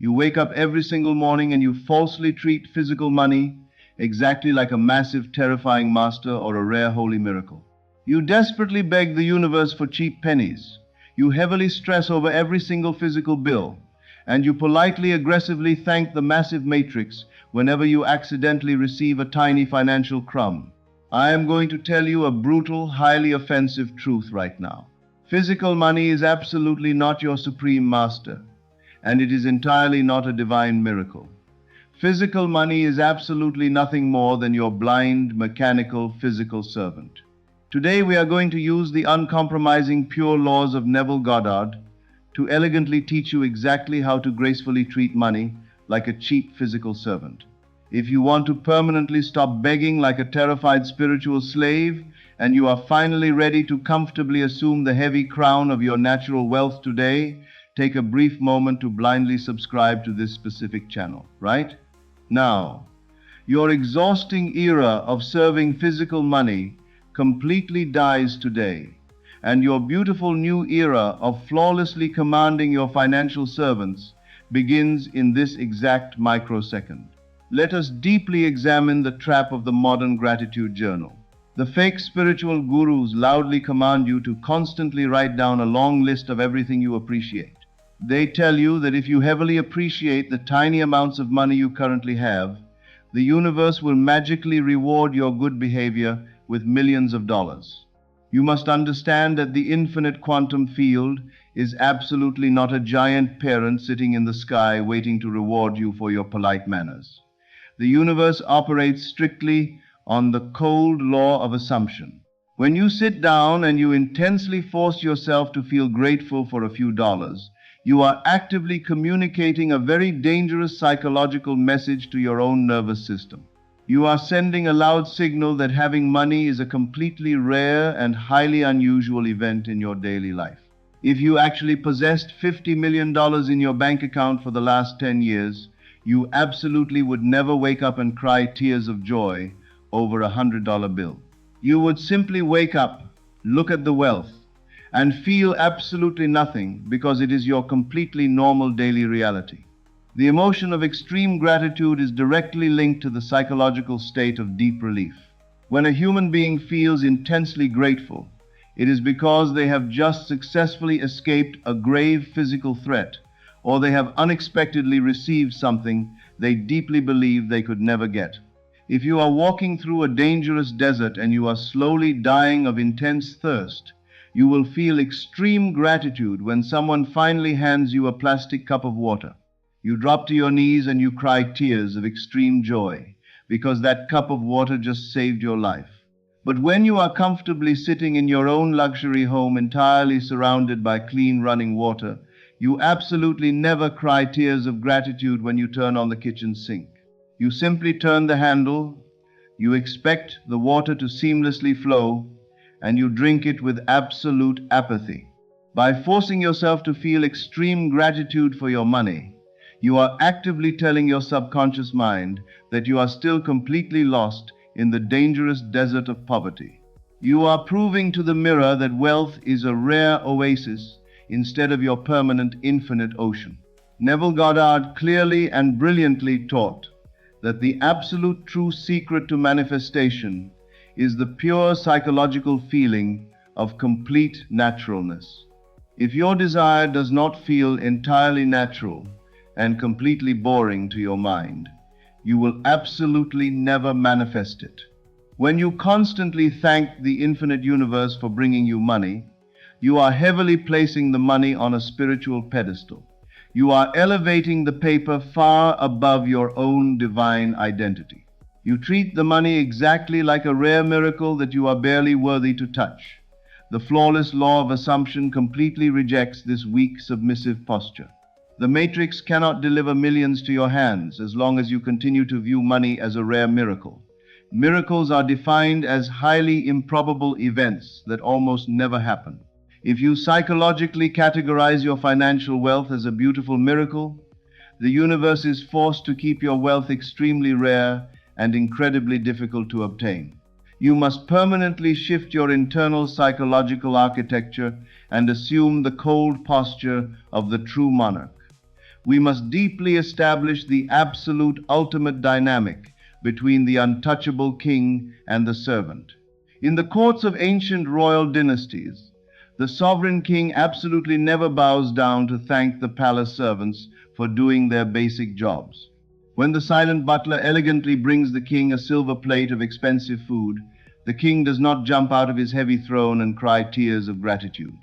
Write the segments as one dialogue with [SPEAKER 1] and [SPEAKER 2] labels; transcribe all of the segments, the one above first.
[SPEAKER 1] You wake up every single morning and you falsely treat physical money exactly like a massive, terrifying master or a rare holy miracle. You desperately beg the universe for cheap pennies. You heavily stress over every single physical bill. And you politely, aggressively thank the massive matrix whenever you accidentally receive a tiny financial crumb. I am going to tell you a brutal, highly offensive truth right now. Physical money is absolutely not your supreme master, and it is entirely not a divine miracle. Physical money is absolutely nothing more than your blind, mechanical, physical servant. Today we are going to use the uncompromising pure laws of Neville Goddard to elegantly teach you exactly how to gracefully treat money like a cheap physical servant. If you want to permanently stop begging like a terrified spiritual slave, and you are finally ready to comfortably assume the heavy crown of your natural wealth today, take a brief moment to blindly subscribe to this specific channel, right? Now, your exhausting era of serving physical money completely dies today, and your beautiful new era of flawlessly commanding your financial servants begins in this exact microsecond. Let us deeply examine the trap of the modern gratitude journal. The fake spiritual gurus loudly command you to constantly write down a long list of everything you appreciate. They tell you that if you heavily appreciate the tiny amounts of money you currently have, the universe will magically reward your good behavior with millions of dollars. You must understand that the infinite quantum field is absolutely not a giant parent sitting in the sky waiting to reward you for your polite manners. The universe operates strictly on the cold law of assumption. When you sit down and you intensely force yourself to feel grateful for a few dollars, you are actively communicating a very dangerous psychological message to your own nervous system. You are sending a loud signal that having money is a completely rare and highly unusual event in your daily life. If you actually possessed $50 million in your bank account for the last 10 years, you absolutely would never wake up and cry tears of joy over a $100 bill. You would simply wake up, look at the wealth, and feel absolutely nothing because it is your completely normal daily reality. The emotion of extreme gratitude is directly linked to the psychological state of deep relief. When a human being feels intensely grateful, it is because they have just successfully escaped a grave physical threat, or they have unexpectedly received something they deeply believe they could never get. If you are walking through a dangerous desert and you are slowly dying of intense thirst, you will feel extreme gratitude when someone finally hands you a plastic cup of water. You drop to your knees and you cry tears of extreme joy because that cup of water just saved your life. But when you are comfortably sitting in your own luxury home entirely surrounded by clean running water, you absolutely never cry tears of gratitude when you turn on the kitchen sink. You simply turn the handle, you expect the water to seamlessly flow, and you drink it with absolute apathy. By forcing yourself to feel extreme gratitude for your money, you are actively telling your subconscious mind that you are still completely lost in the dangerous desert of poverty. You are proving to the mirror that wealth is a rare oasis instead of your permanent infinite ocean. Neville Goddard clearly and brilliantly taught that the absolute true secret to manifestation is the pure psychological feeling of complete naturalness. If your desire does not feel entirely natural and completely boring to your mind, you will absolutely never manifest it. When you constantly thank the infinite universe for bringing you money, you are heavily placing the money on a spiritual pedestal. You are elevating the paper far above your own divine identity. You treat the money exactly like a rare miracle that you are barely worthy to touch. The flawless law of assumption completely rejects this weak, submissive posture. The matrix cannot deliver millions to your hands as long as you continue to view money as a rare miracle. Miracles are defined as highly improbable events that almost never happen. If you psychologically categorize your financial wealth as a beautiful miracle, the universe is forced to keep your wealth extremely rare and incredibly difficult to obtain. You must permanently shift your internal psychological architecture and assume the cold posture of the true monarch. We must deeply establish the absolute ultimate dynamic between the untouchable king and the servant. In the courts of ancient royal dynasties, the sovereign king absolutely never bows down to thank the palace servants for doing their basic jobs. When the silent butler elegantly brings the king a silver plate of expensive food, the king does not jump out of his heavy throne and cry tears of gratitude.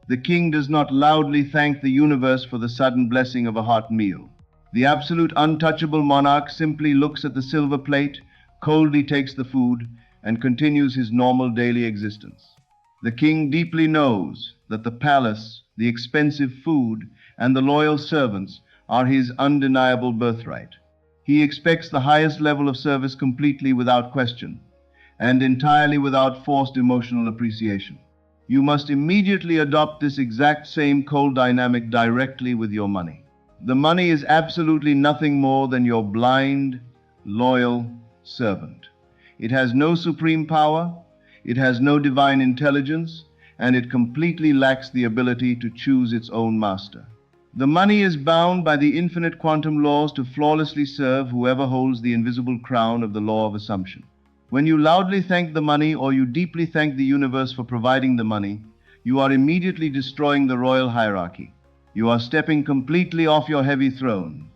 [SPEAKER 1] The king does not loudly thank the universe for the sudden blessing of a hot meal. The absolute untouchable monarch simply looks at the silver plate, coldly takes the food, and continues his normal daily existence. The king deeply knows that the palace, the expensive food, and the loyal servants are his undeniable birthright. He expects the highest level of service completely without question, and entirely without forced emotional appreciation. You must immediately adopt this exact same cold dynamic directly with your money. The money is absolutely nothing more than your blind, loyal servant. It has no supreme power, it has no divine intelligence, and it completely lacks the ability to choose its own master. The money is bound by the infinite quantum laws to flawlessly serve whoever holds the invisible crown of the law of assumption. When you loudly thank the money or you deeply thank the universe for providing the money, you are immediately destroying the royal hierarchy. You are stepping completely off your heavy throne,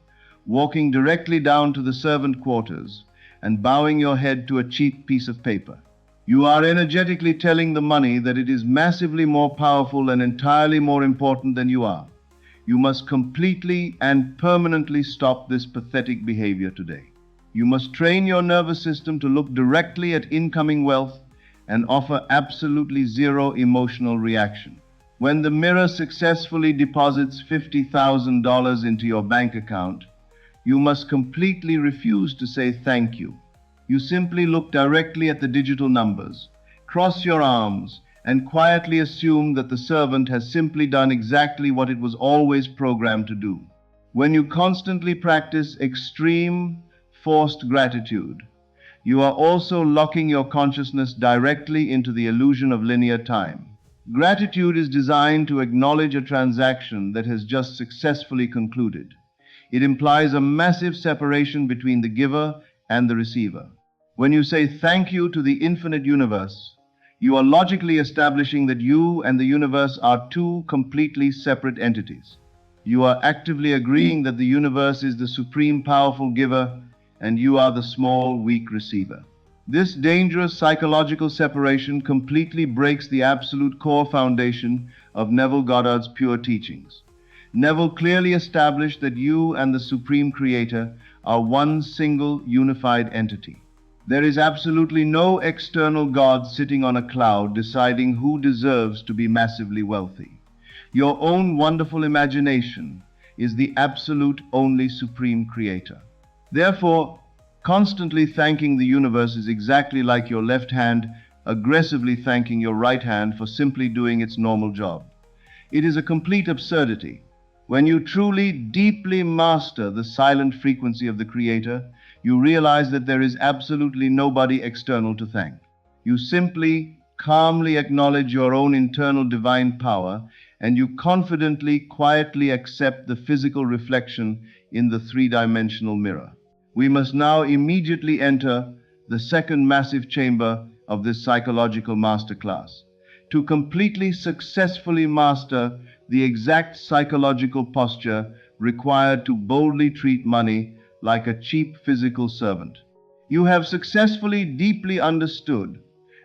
[SPEAKER 1] walking directly down to the servant quarters, and bowing your head to a cheap piece of paper. You are energetically telling the money that it is massively more powerful and entirely more important than you are. You must completely and permanently stop this pathetic behavior today. You must train your nervous system to look directly at incoming wealth and offer absolutely zero emotional reaction. When the mirror successfully deposits $50,000 into your bank account, you must completely refuse to say thank you. You simply look directly at the digital numbers, cross your arms, and quietly assume that the servant has simply done exactly what it was always programmed to do. When you constantly practice extreme, forced gratitude, you are also locking your consciousness directly into the illusion of linear time. Gratitude is designed to acknowledge a transaction that has just successfully concluded. It implies a massive separation between the giver and the receiver. When you say thank you to the infinite universe, you are logically establishing that you and the universe are two completely separate entities. You are actively agreeing that the universe is the supreme powerful giver and you are the small, weak receiver. This dangerous psychological separation completely breaks the absolute core foundation of Neville Goddard's pure teachings. Neville clearly established that you and the Supreme Creator are one single unified entity. There is absolutely no external God sitting on a cloud deciding who deserves to be massively wealthy. Your own wonderful imagination is the absolute only Supreme Creator. Therefore, constantly thanking the universe is exactly like your left hand aggressively thanking your right hand for simply doing its normal job. It is a complete absurdity. When you truly, deeply master the silent frequency of the Creator, you realize that there is absolutely nobody external to thank. You simply, calmly acknowledge your own internal divine power, and you confidently, quietly accept the physical reflection in the three-dimensional mirror. We must now immediately enter the second massive chamber of this psychological masterclass. To completely successfully master the exact psychological posture required to boldly treat money like a cheap physical servant. You have successfully deeply understood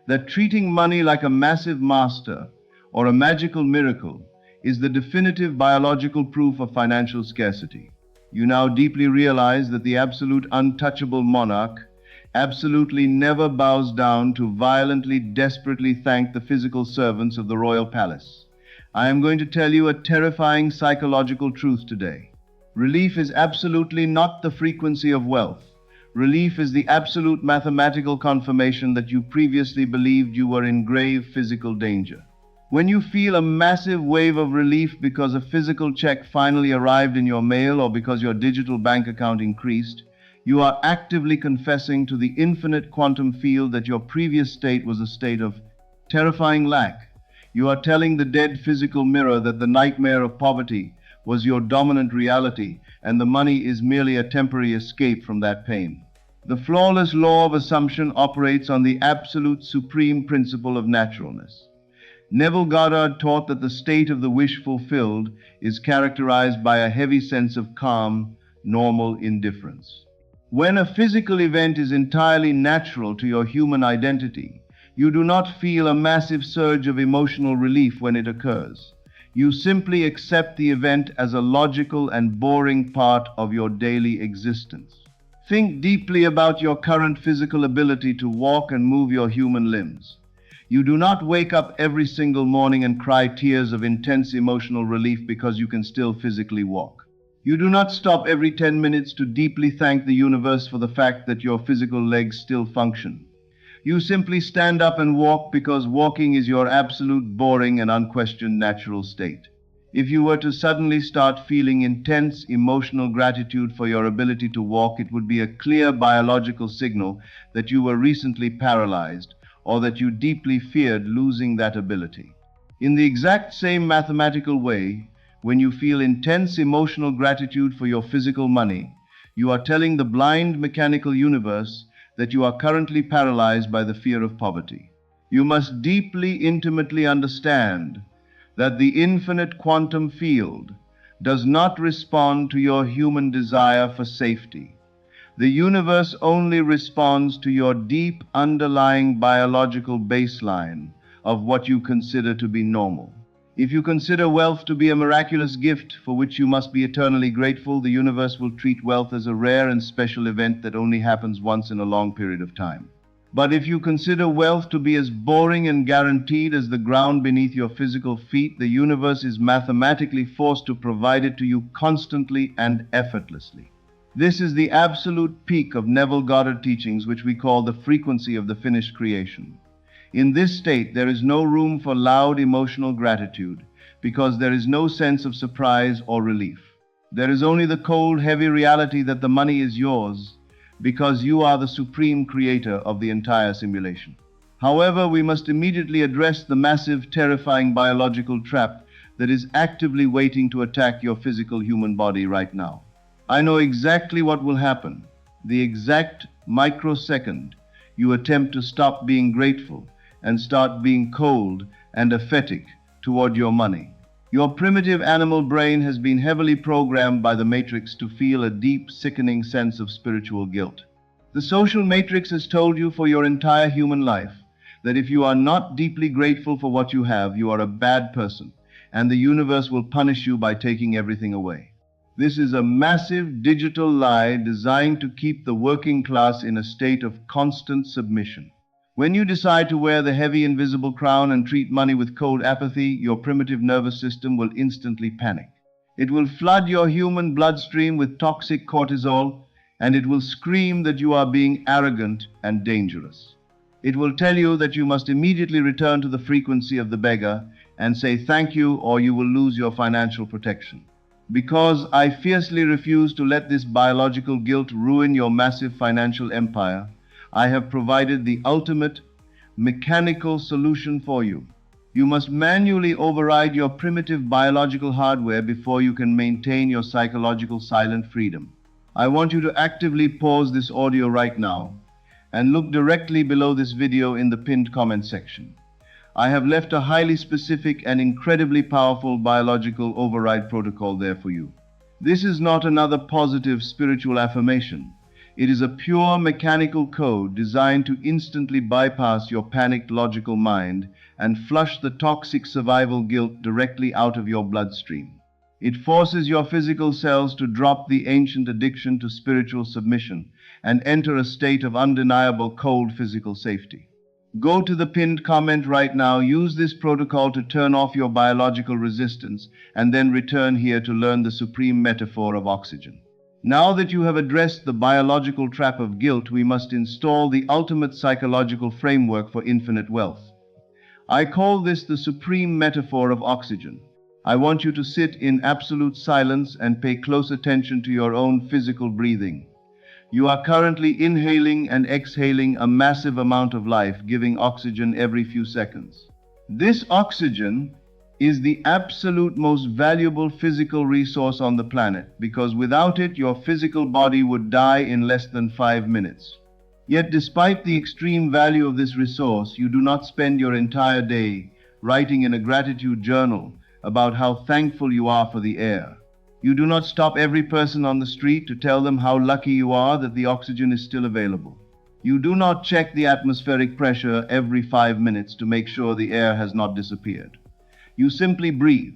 [SPEAKER 1] that treating money like a massive master or a magical miracle is the definitive biological proof of financial scarcity. You now deeply realize that the absolute untouchable monarch absolutely never bows down to violently, desperately thank the physical servants of the royal palace. I am going to tell you a terrifying psychological truth today. Relief is absolutely not the frequency of wealth. Relief is the absolute mathematical confirmation that you previously believed you were in grave physical danger. When you feel a massive wave of relief because a physical check finally arrived in your mail or because your digital bank account increased, you are actively confessing to the infinite quantum field that your previous state was a state of terrifying lack. You are telling the dead physical mirror that the nightmare of poverty was your dominant reality, and the money is merely a temporary escape from that pain. The flawless law of assumption operates on the absolute supreme principle of naturalness. Neville Goddard taught that the state of the wish fulfilled is characterized by a heavy sense of calm, normal indifference. When a physical event is entirely natural to your human identity, you do not feel a massive surge of emotional relief when it occurs. You simply accept the event as a logical and boring part of your daily existence. Think deeply about your current physical ability to walk and move your human limbs. You do not wake up every single morning and cry tears of intense emotional relief because you can still physically walk. You do not stop every 10 minutes to deeply thank the universe for the fact that your physical legs still function. You simply stand up and walk because walking is your absolute boring and unquestioned natural state. If you were to suddenly start feeling intense emotional gratitude for your ability to walk, it would be a clear biological signal that you were recently paralyzed or that you deeply feared losing that ability. In the exact same mathematical way, when you feel intense emotional gratitude for your physical money, you are telling the blind mechanical universe that you are currently paralyzed by the fear of poverty. You must deeply, intimately understand that the infinite quantum field does not respond to your human desire for safety. The universe only responds to your deep underlying biological baseline of what you consider to be normal. If you consider wealth to be a miraculous gift for which you must be eternally grateful, the universe will treat wealth as a rare and special event that only happens once in a long period of time. But if you consider wealth to be as boring and guaranteed as the ground beneath your physical feet, the universe is mathematically forced to provide it to you constantly and effortlessly. This is the absolute peak of Neville Goddard teachings, which we call the frequency of the finished creation. In this state, there is no room for loud emotional gratitude, because there is no sense of surprise or relief. There is only the cold, heavy reality that the money is yours, because you are the supreme creator of the entire simulation. However, we must immediately address the massive, terrifying biological trap that is actively waiting to attack your physical human body right now. I know exactly what will happen. The exact microsecond you attempt to stop being grateful and start being cold and aphatic toward your money. Your primitive animal brain has been heavily programmed by the matrix to feel a deep, sickening sense of spiritual guilt. The social matrix has told you for your entire human life that if you are not deeply grateful for what you have, you are a bad person, and the universe will punish you by taking everything away. This is a massive digital lie designed to keep the working class in a state of constant submission. When you decide to wear the heavy invisible crown and treat money with cold apathy, your primitive nervous system will instantly panic. It will flood your human bloodstream with toxic cortisol, and it will scream that you are being arrogant and dangerous. It will tell you that you must immediately return to the frequency of the beggar and say thank you, or you will lose your financial protection. Because I fiercely refuse to let this biological guilt ruin your massive financial empire, I have provided the ultimate mechanical solution for you. You must manually override your primitive biological hardware before you can maintain your psychological silent freedom. I want you to actively pause this audio right now and look directly below this video in the pinned comment section. I have left a highly specific and incredibly powerful biological override protocol there for you. This is not another positive spiritual affirmation. It is a pure mechanical code designed to instantly bypass your panicked logical mind and flush the toxic survival guilt directly out of your bloodstream. It forces your physical cells to drop the ancient addiction to spiritual submission and enter a state of undeniable cold physical safety. Go to the pinned comment right now, use this protocol to turn off your biological resistance, and then return here to learn the supreme metaphor of oxygen. Now that you have addressed the biological trap of guilt, we must install the ultimate psychological framework for infinite wealth. I call this the supreme metaphor of oxygen. I want you to sit in absolute silence and pay close attention to your own physical breathing. You are currently inhaling and exhaling a massive amount of life, giving oxygen every few seconds. This oxygen is the absolute most valuable physical resource on the planet, because without it, your physical body would die in less than 5 minutes. Yet, despite the extreme value of this resource, you do not spend your entire day writing in a gratitude journal about how thankful you are for the air. You do not stop every person on the street to tell them how lucky you are that the oxygen is still available. You do not check the atmospheric pressure every 5 minutes to make sure the air has not disappeared. You simply breathe.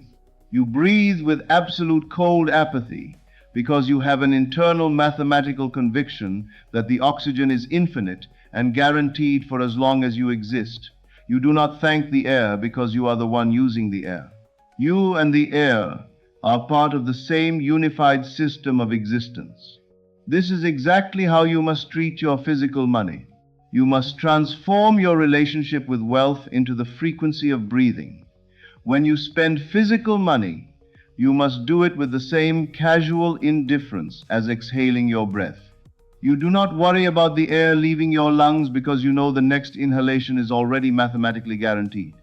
[SPEAKER 1] You breathe with absolute cold apathy because you have an internal mathematical conviction that the oxygen is infinite and guaranteed for as long as you exist. You do not thank the air because you are the one using the air. You and the air are part of the same unified system of existence. This is exactly how you must treat your physical money. You must transform your relationship with wealth into the frequency of breathing. When you spend physical money, you must do it with the same casual indifference as exhaling your breath. You do not worry about the air leaving your lungs because you know the next inhalation is already mathematically guaranteed.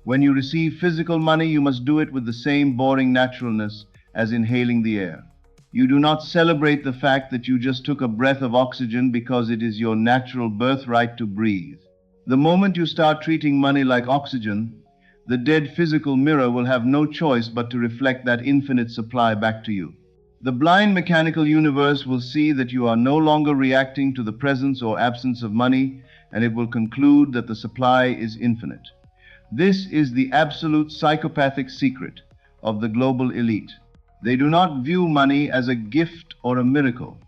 [SPEAKER 1] When you receive physical money, you must do it with the same boring naturalness as inhaling the air. You do not celebrate the fact that you just took a breath of oxygen because it is your natural birthright to breathe. The moment you start treating money like oxygen, the dead physical mirror will have no choice but to reflect that infinite supply back to you. The blind mechanical universe will see that you are no longer reacting to the presence or absence of money, and it will conclude that the supply is infinite. This is the absolute psychopathic secret of the global elite. They do not view money as a gift or a miracle.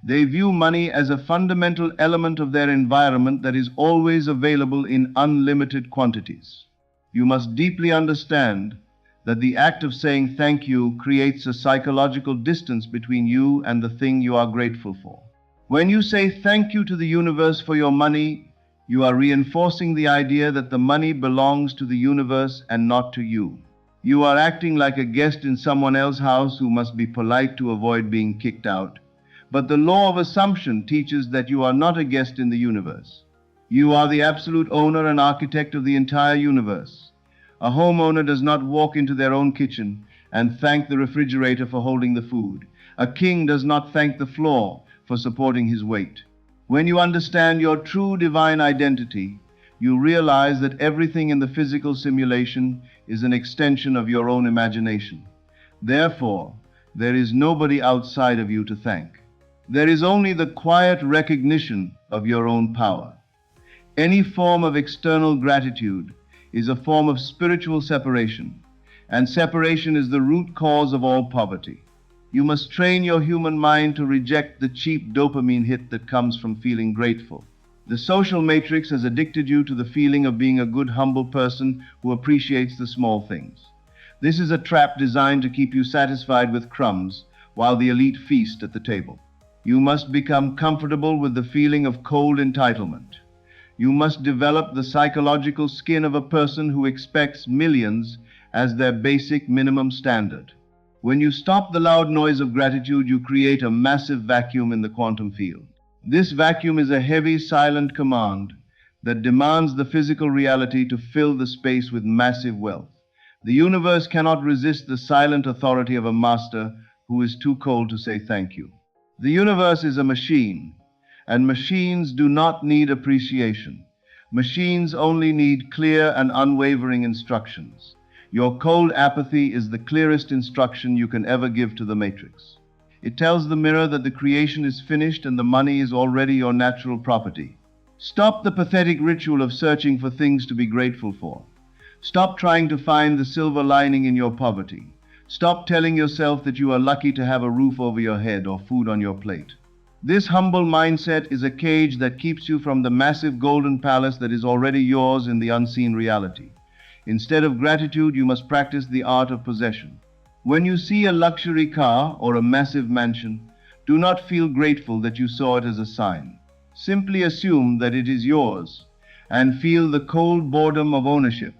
[SPEAKER 1] They view money as a fundamental element of their environment that is always available in unlimited quantities. You must deeply understand that the act of saying thank you creates a psychological distance between you and the thing you are grateful for. When you say thank you to the universe for your money, you are reinforcing the idea that the money belongs to the universe and not to you. You are acting like a guest in someone else's house who must be polite to avoid being kicked out. But the law of assumption teaches that you are not a guest in the universe. You are the absolute owner and architect of the entire universe. A homeowner does not walk into their own kitchen and thank the refrigerator for holding the food. A king does not thank the floor for supporting his weight. When you understand your true divine identity, you realize that everything in the physical simulation is an extension of your own imagination. Therefore, there is nobody outside of you to thank. There is only the quiet recognition of your own power. Any form of external gratitude is a form of spiritual separation, and separation is the root cause of all poverty. You must train your human mind to reject the cheap dopamine hit that comes from feeling grateful. The social matrix has addicted you to the feeling of being a good, humble person who appreciates the small things. This is a trap designed to keep you satisfied with crumbs while the elite feast at the table. You must become comfortable with the feeling of cold entitlement. You must develop the psychological skin of a person who expects millions as their basic minimum standard. When you stop the loud noise of gratitude, you create a massive vacuum in the quantum field. This vacuum is a heavy, silent command that demands the physical reality to fill the space with massive wealth. The universe cannot resist the silent authority of a master who is too cold to say thank you. The universe is a machine, and machines do not need appreciation. Machines only need clear and unwavering instructions. Your cold apathy is the clearest instruction you can ever give to the matrix. It tells the mirror that the creation is finished and the money is already your natural property. Stop the pathetic ritual of searching for things to be grateful for. Stop trying to find the silver lining in your poverty. Stop telling yourself that you are lucky to have a roof over your head or food on your plate. This humble mindset is a cage that keeps you from the massive golden palace that is already yours in the unseen reality. Instead of gratitude, you must practice the art of possession. When you see a luxury car or a massive mansion, do not feel grateful that you saw it as a sign. Simply assume that it is yours and feel the cold boredom of ownership.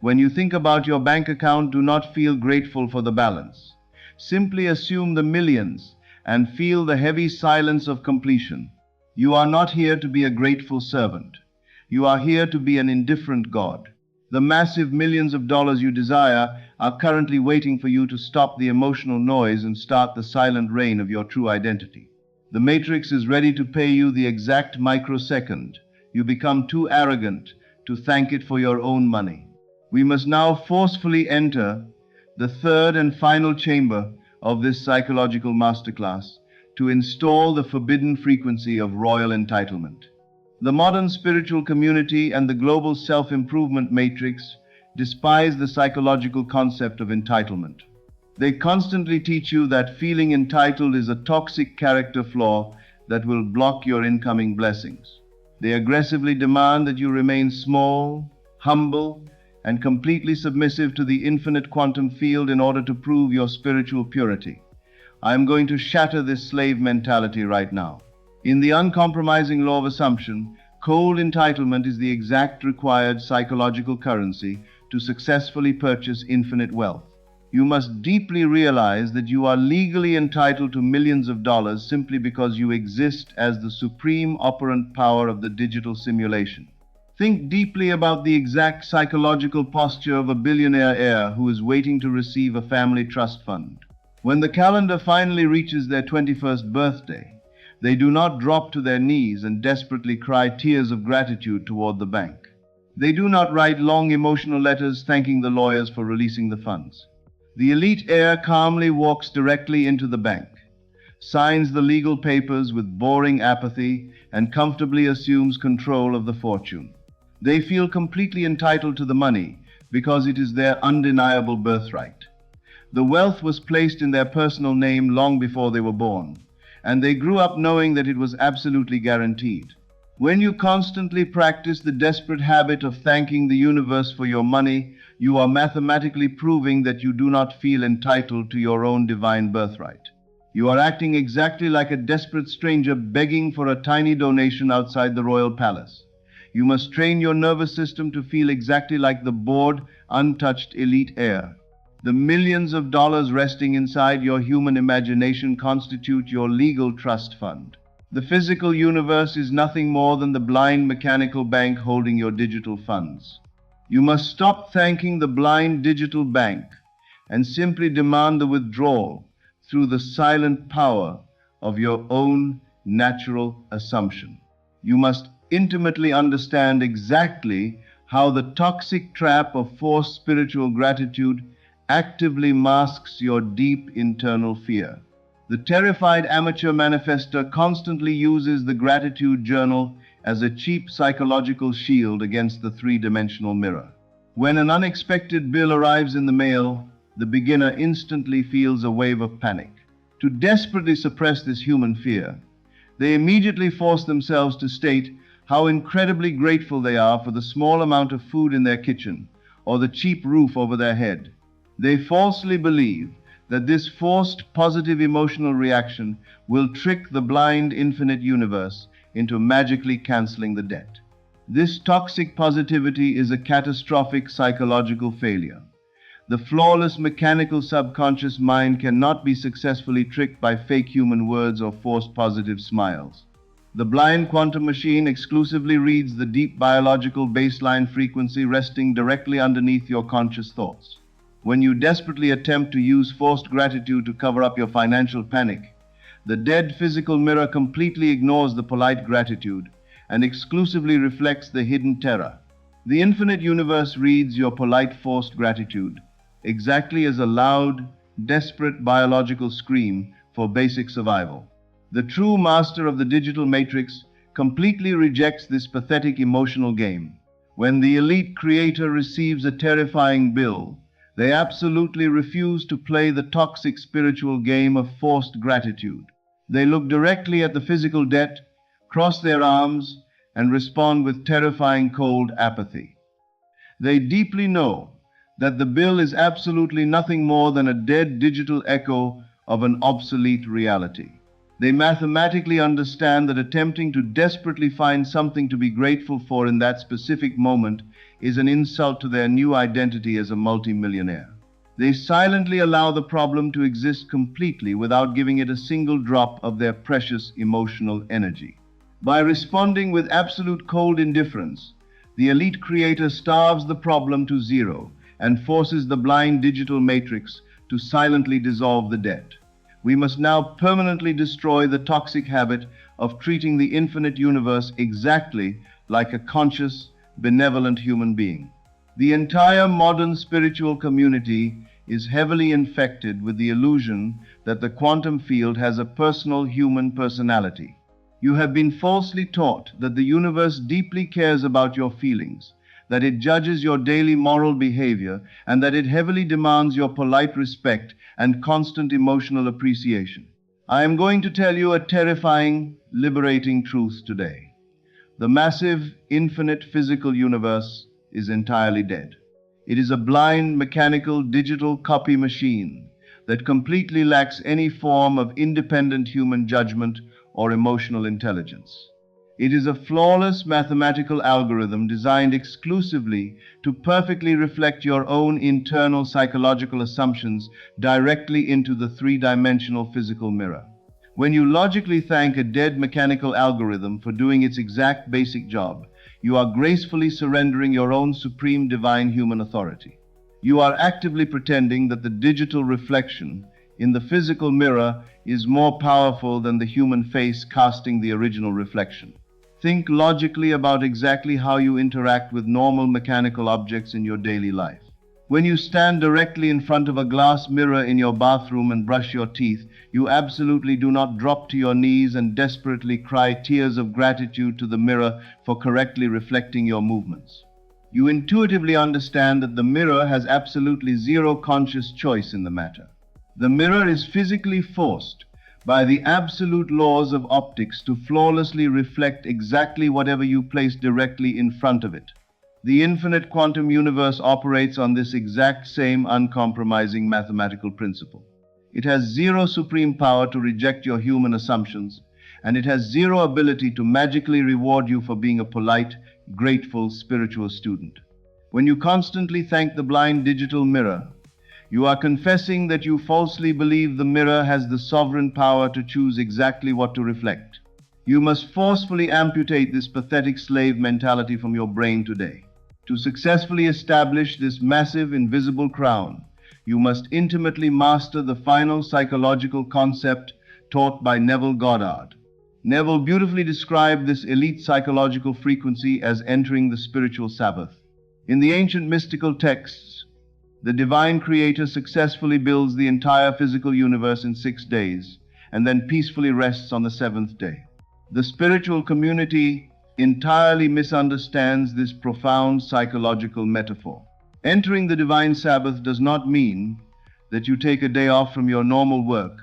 [SPEAKER 1] When you think about your bank account, do not feel grateful for the balance. Simply assume the millions and feel the heavy silence of completion. You are not here to be a grateful servant. You are here to be an indifferent God. The massive millions of dollars you desire are currently waiting for you to stop the emotional noise and start the silent reign of your true identity. The Matrix is ready to pay you the exact microsecond you become too arrogant to thank it for your own money. We must now forcefully enter the third and final chamber of this psychological masterclass to install the forbidden frequency of royal entitlement. The modern spiritual community and the global self-improvement matrix despise the psychological concept of entitlement. They constantly teach you that feeling entitled is a toxic character flaw that will block your incoming blessings. They aggressively demand that you remain small, humble, and completely submissive to the infinite quantum field in order to prove your spiritual purity. I am going to shatter this slave mentality right now. In the uncompromising law of assumption, cold entitlement is the exact required psychological currency to successfully purchase infinite wealth. You must deeply realize that you are legally entitled to millions of dollars simply because you exist as the supreme operant power of the digital simulation. Think deeply about the exact psychological posture of a billionaire heir who is waiting to receive a family trust fund. When the calendar finally reaches their 21st birthday, they do not drop to their knees and desperately cry tears of gratitude toward the bank. They do not write long emotional letters thanking the lawyers for releasing the funds. The elite heir calmly walks directly into the bank, signs the legal papers with boring apathy, and comfortably assumes control of the fortune. They feel completely entitled to the money because it is their undeniable birthright. The wealth was placed in their personal name long before they were born, and they grew up knowing that it was absolutely guaranteed. When you constantly practice the desperate habit of thanking the universe for your money, you are mathematically proving that you do not feel entitled to your own divine birthright. You are acting exactly like a desperate stranger begging for a tiny donation outside the royal palace. You must train your nervous system to feel exactly like the bored, untouched elite heir. The millions of dollars resting inside your human imagination constitute your legal trust fund. The physical universe is nothing more than the blind mechanical bank holding your digital funds. You must stop thanking the blind digital bank and simply demand the withdrawal through the silent power of your own natural assumption. You must intimately understand exactly how the toxic trap of forced spiritual gratitude actively masks your deep internal fear. The terrified amateur manifester constantly uses the gratitude journal as a cheap psychological shield against the three-dimensional mirror. When an unexpected bill arrives in the mail, the beginner instantly feels a wave of panic. To desperately suppress this human fear, they immediately force themselves to state how incredibly grateful they are for the small amount of food in their kitchen or the cheap roof over their head. They falsely believe that this forced positive emotional reaction will trick the blind infinite universe into magically canceling the debt. This toxic positivity is a catastrophic psychological failure. The flawless mechanical subconscious mind cannot be successfully tricked by fake human words or forced positive smiles. The blind quantum machine exclusively reads the deep biological baseline frequency resting directly underneath your conscious thoughts. When you desperately attempt to use forced gratitude to cover up your financial panic, the dead physical mirror completely ignores the polite gratitude and exclusively reflects the hidden terror. The infinite universe reads your polite forced gratitude exactly as a loud, desperate biological scream for basic survival. The true master of the digital matrix completely rejects this pathetic emotional game. When the elite creator receives a terrifying bill, they absolutely refuse to play the toxic spiritual game of forced gratitude. They look directly at the physical debt, cross their arms, and respond with terrifying cold apathy. They deeply know that the bill is absolutely nothing more than a dead digital echo of an obsolete reality. They mathematically understand that attempting to desperately find something to be grateful for in that specific moment is an insult to their new identity as a multimillionaire. They silently allow the problem to exist completely without giving it a single drop of their precious emotional energy. By responding with absolute cold indifference, The elite creator starves the problem to zero and forces the blind digital matrix to silently dissolve the debt. We must now permanently destroy the toxic habit of treating the infinite universe exactly like a conscious, benevolent human being. The entire modern spiritual community is heavily infected with the illusion that the quantum field has a personal human personality. You have been falsely taught that the universe deeply cares about your feelings, that it judges your daily moral behavior, and that it heavily demands your polite respect and constant emotional appreciation. I am going to tell you a terrifying, liberating truth today. The massive, infinite physical universe is entirely dead. It is a blind, mechanical, digital copy machine that completely lacks any form of independent human judgment or emotional intelligence. It is a flawless mathematical algorithm designed exclusively to perfectly reflect your own internal psychological assumptions directly into the three-dimensional physical mirror. When you logically thank a dead mechanical algorithm for doing its exact basic job, you are gracefully surrendering your own supreme divine human authority. You are actively pretending that the digital reflection in the physical mirror is more powerful than the human face casting the original reflection. Think logically about exactly how you interact with normal mechanical objects in your daily life. When you stand directly in front of a glass mirror in your bathroom and brush your teeth, you absolutely do not drop to your knees and desperately cry tears of gratitude to the mirror for correctly reflecting your movements. You intuitively understand that the mirror has absolutely zero conscious choice in the matter. The mirror is physically forced by the absolute laws of optics to flawlessly reflect exactly whatever you place directly in front of it. The infinite quantum universe operates on this exact same uncompromising mathematical principle. It has zero supreme power to reject your human assumptions, and it has zero ability to magically reward you for being a polite, grateful, spiritual student. When you constantly thank the blind digital mirror, you are confessing that you falsely believe the mirror has the sovereign power to choose exactly what to reflect. You must forcefully amputate this pathetic slave mentality from your brain today. To successfully establish this massive invisible crown, you must intimately master the final psychological concept taught by Neville Goddard. Neville beautifully described this elite psychological frequency as entering the spiritual Sabbath. In the ancient mystical texts, the divine creator successfully builds the entire physical universe in 6 days and then peacefully rests on the 7th day. The spiritual community entirely misunderstands this profound psychological metaphor. Entering the divine Sabbath does not mean that you take a day off from your normal work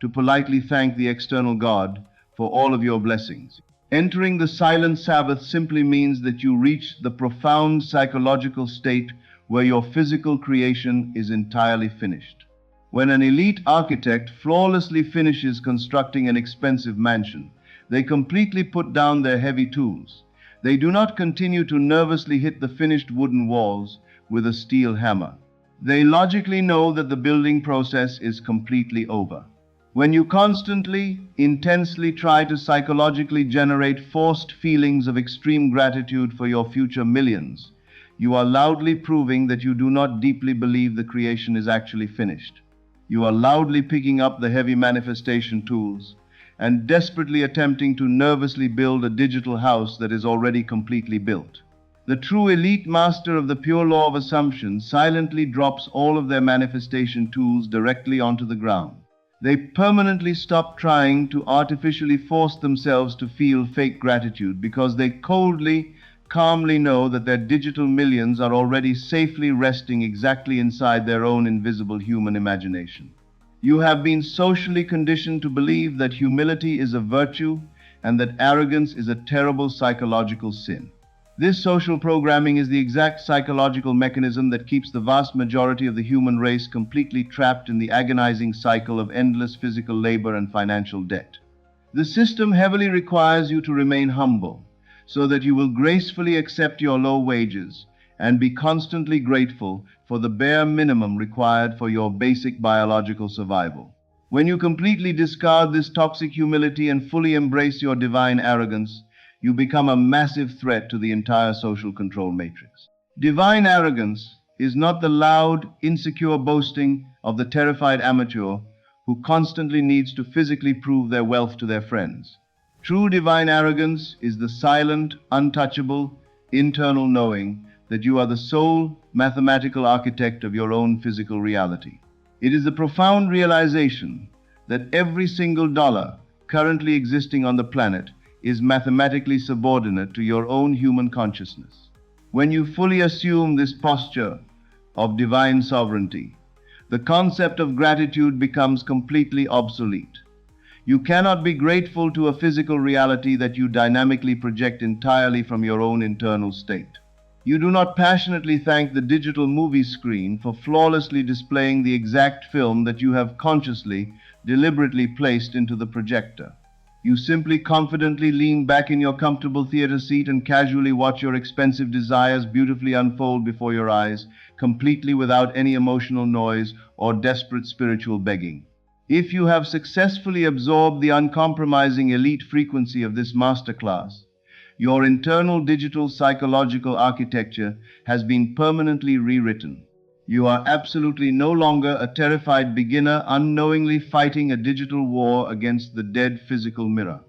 [SPEAKER 1] to politely thank the external God for all of your blessings. Entering the silent Sabbath simply means that you reach the profound psychological state where your physical creation is entirely finished. When an elite architect flawlessly finishes constructing an expensive mansion, they completely put down their heavy tools. They do not continue to nervously hit the finished wooden walls with a steel hammer. They logically know that the building process is completely over. When you constantly, intensely try to psychologically generate forced feelings of extreme gratitude for your future millions, you are loudly proving that you do not deeply believe the creation is actually finished. You are loudly picking up the heavy manifestation tools and desperately attempting to nervously build a digital house that is already completely built. The true elite master of the pure law of assumption silently drops all of their manifestation tools directly onto the ground. They permanently stop trying to artificially force themselves to feel fake gratitude because they coldly, calmly know that their digital millions are already safely resting exactly inside their own invisible human imagination. You have been socially conditioned to believe that humility is a virtue and that arrogance is a terrible psychological sin. This social programming is the exact psychological mechanism that keeps the vast majority of the human race completely trapped in the agonizing cycle of endless physical labor and financial debt. The system heavily requires you to remain humble, so that you will gracefully accept your low wages and be constantly grateful for the bare minimum required for your basic biological survival. When you completely discard this toxic humility and fully embrace your divine arrogance, you become a massive threat to the entire social control matrix. Divine arrogance is not the loud, insecure boasting of the terrified amateur who constantly needs to physically prove their wealth to their friends. True divine arrogance is the silent, untouchable, internal knowing that you are the sole mathematical architect of your own physical reality. It is the profound realization that every single dollar currently existing on the planet is mathematically subordinate to your own human consciousness. When you fully assume this posture of divine sovereignty, the concept of gratitude becomes completely obsolete. You cannot be grateful to a physical reality that you dynamically project entirely from your own internal state. You do not passionately thank the digital movie screen for flawlessly displaying the exact film that you have consciously, deliberately placed into the projector. You simply confidently lean back in your comfortable theater seat and casually watch your expensive desires beautifully unfold before your eyes, completely without any emotional noise or desperate spiritual begging. If you have successfully absorbed the uncompromising elite frequency of this masterclass, your internal digital psychological architecture has been permanently rewritten. You are absolutely no longer a terrified beginner unknowingly fighting a digital war against the dead physical mirror.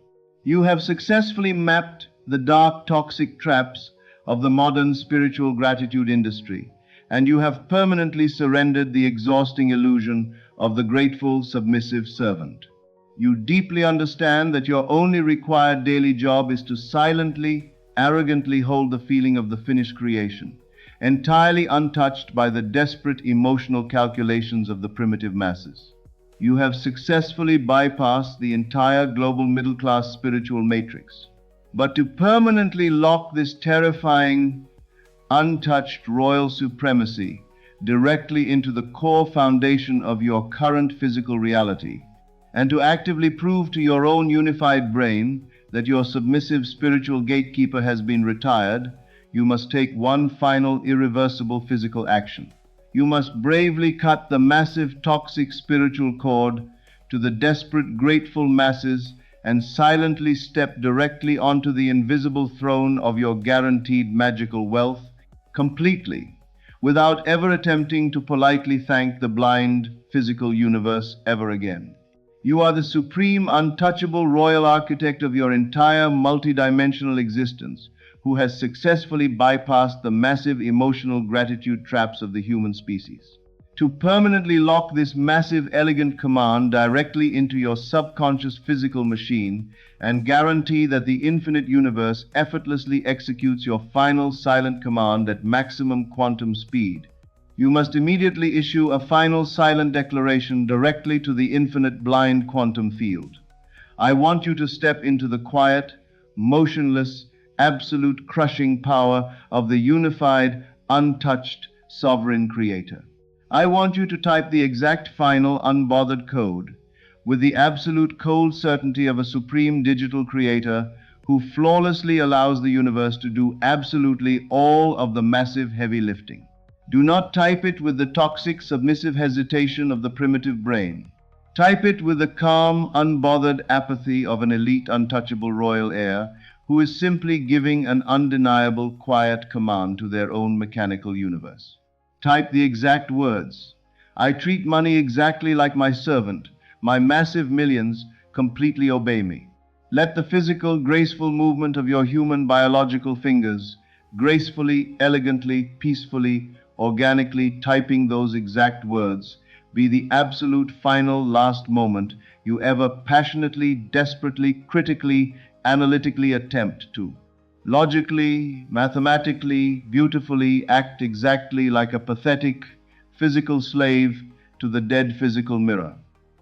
[SPEAKER 1] You have successfully mapped the dark, toxic traps of the modern spiritual gratitude industry, and you have permanently surrendered the exhausting illusion of the grateful, submissive servant. You deeply understand that your only required daily job is to silently, arrogantly hold the feeling of the finished creation, entirely untouched by the desperate emotional calculations of the primitive masses. You have successfully bypassed the entire global middle-class spiritual matrix. But to permanently lock this terrifying, untouched royal supremacy directly into the core foundation of your current physical reality, and to actively prove to your own unified brain that your submissive spiritual gatekeeper has been retired, you must take one final irreversible physical action. You must bravely cut the massive toxic spiritual cord to the desperate grateful masses and silently step directly onto the invisible throne of your guaranteed magical wealth, completely, without ever attempting to politely thank the blind physical universe ever again. You are the supreme, untouchable royal architect of your entire multidimensional existence, who has successfully bypassed the massive emotional gratitude traps of the human species. To permanently lock this massive, elegant command directly into your subconscious physical machine and guarantee that the infinite universe effortlessly executes your final silent command at maximum quantum speed, you must immediately issue a final silent declaration directly to the infinite blind quantum field. I want you to step into the quiet, motionless, absolute crushing power of the unified, untouched, sovereign creator. I want you to type the exact final, unbothered code with the absolute cold certainty of a supreme digital creator who flawlessly allows the universe to do absolutely all of the massive heavy lifting. Do not type it with the toxic, submissive hesitation of the primitive brain. Type it with the calm, unbothered apathy of an elite, untouchable royal heir who is simply giving an undeniable, quiet command to their own mechanical universe. Type the exact words. I treat money exactly like my servant. My massive millions completely obey me. Let the physical, graceful movement of your human biological fingers, gracefully, elegantly, peacefully, organically typing those exact words, be the absolute final last moment you ever passionately, desperately, critically, analytically attempt to. Logically, mathematically, beautifully act exactly like a pathetic, physical slave to the dead physical mirror.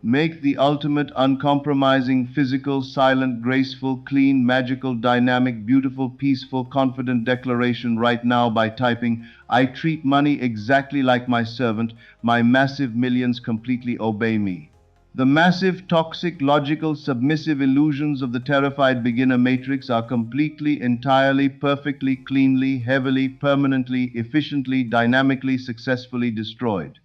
[SPEAKER 1] Make the ultimate, uncompromising, physical, silent, graceful, clean, magical, dynamic, beautiful, peaceful, confident declaration right now by typing, I treat money exactly like my servant. My massive millions completely obey me. The massive, toxic, logical, submissive illusions of the terrified beginner matrix are completely, entirely, perfectly, cleanly, heavily, permanently, efficiently, dynamically, successfully destroyed.